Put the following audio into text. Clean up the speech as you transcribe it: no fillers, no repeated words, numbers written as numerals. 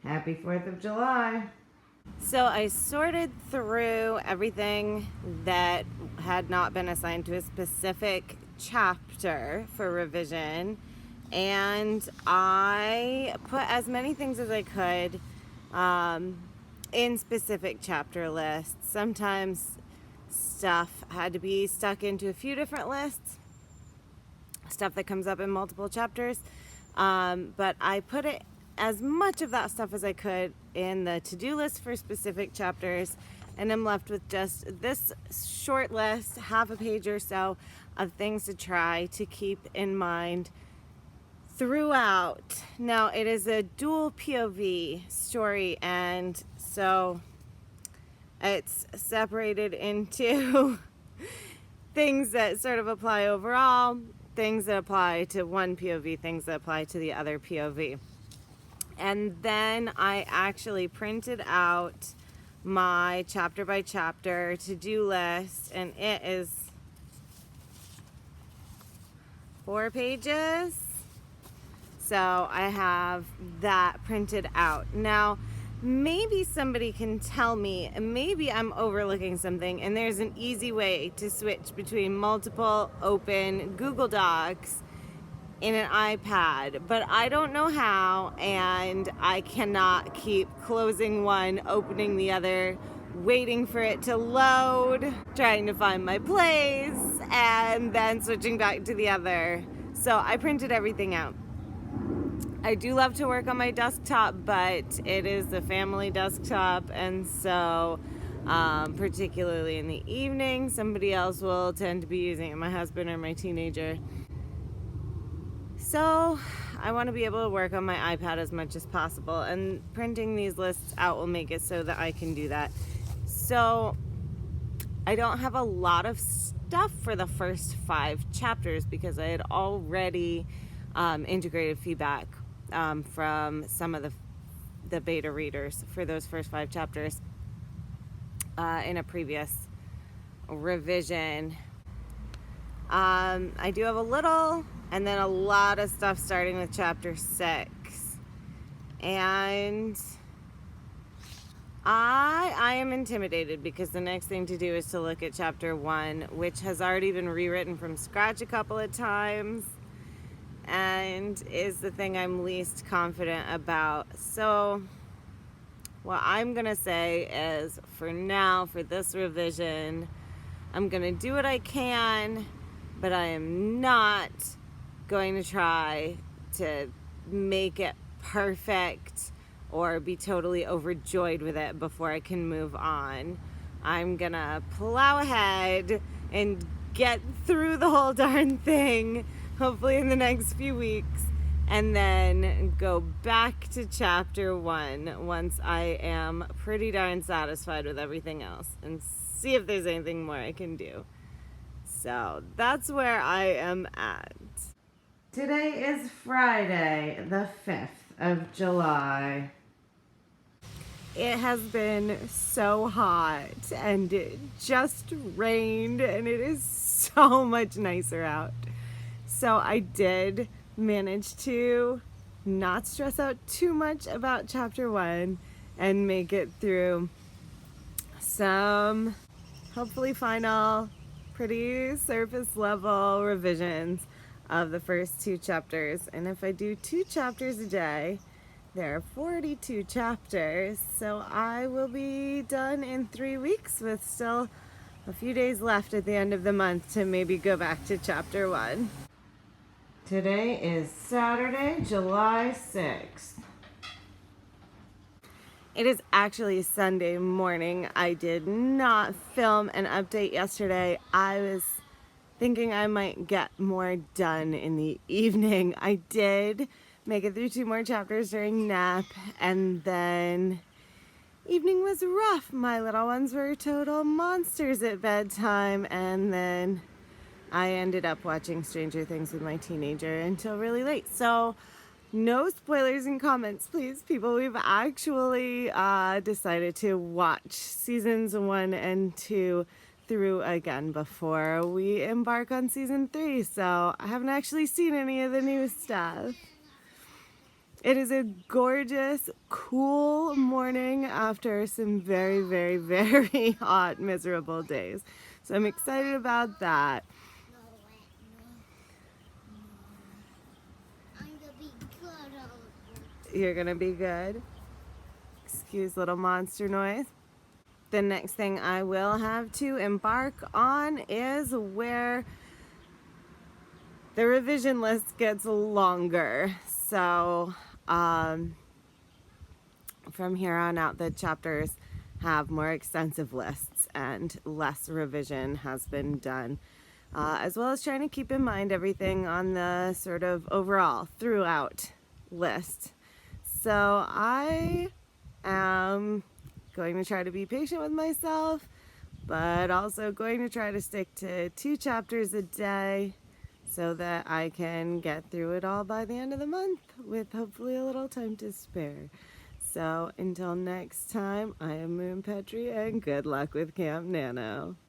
Happy 4th of July. So I sorted through everything that had not been assigned to a specific chapter for revision, and I put as many things as I could in specific chapter lists. Sometimes stuff had to be stuck into a few different lists, stuff that comes up in multiple chapters, but I put it as much of that stuff as I could in the to-do list for specific chapters, and I'm left with just this short list, half a page or so, of things to try to keep in mind throughout. Now, it is a dual POV story, and so it's separated into things that sort of apply overall, things that apply to one POV, things that apply to the other POV. And then I actually printed out my chapter by chapter to-do list, and it is 4 pages. So I have that printed out. Now, maybe somebody can tell me, maybe I'm overlooking something, and there's an easy way to switch between multiple open Google Docs in an iPad, but I don't know how, and I cannot keep closing one, opening the other, waiting for it to load, trying to find my place, and then switching back to the other. So I printed everything out. I do love to work on my desktop, but it is a family desktop, and so particularly in the evening, somebody else will tend to be using it, my husband or my teenager. So I want to be able to work on my iPad as much as possible, and printing these lists out will make it so that I can do that. So I don't have a lot of stuff for the first 5 chapters because I had already integrated feedback from some of the beta readers for those first 5 chapters in a previous revision. I do have a little, and then a lot of stuff starting with chapter 6. And I am intimidated because the next thing to do is to look at chapter 1, which has already been rewritten from scratch a couple of times and is the thing I'm least confident about. So what I'm going to say is, for now, for this revision, I'm going to do what I can, but I am not going to try to make it perfect or be totally overjoyed with it before I can move on. I'm gonna plow ahead and get through the whole darn thing, hopefully in the next few weeks, and then go back to chapter 1 once I am pretty darn satisfied with everything else, and see if there's anything more I can do. So that's where I am at. Today is Friday, the 5th of July. It has been so hot, and it just rained, and it is so much nicer out. So I did manage to not stress out too much about chapter 1 and make it through some hopefully final pretty surface level revisions of the first 2 chapters. And if I do 2 chapters a day, there are 42 chapters, so I will be done in 3 weeks with still a few days left at the end of the month to maybe go back to chapter 1. Today is Saturday, July 6th. It is actually Sunday morning. I did not film an update yesterday. I was thinking I might get more done in the evening. I did make it through 2 more chapters during nap, and then evening was rough. My little ones were total monsters at bedtime, and then I ended up watching Stranger Things with my teenager until really late. So no spoilers and comments, please, people. We've actually decided to watch seasons 1 and 2 through again before we embark on season 3. So I haven't actually seen any of the new stuff. It is a gorgeous, cool morning after some very, very, very hot, miserable days. So I'm excited about that. You're gonna be good. Excuse little monster noise. The next thing I will have to embark on is where the revision list gets longer. So from here on out, the chapters have more extensive lists and less revision has been done, as well as trying to keep in mind everything on the sort of overall throughout list. So I am going to try to be patient with myself, but also going to try to stick to 2 chapters a day so that I can get through it all by the end of the month with hopefully a little time to spare. So until next time, I am Moon Petrie, and good luck with Camp NaNo.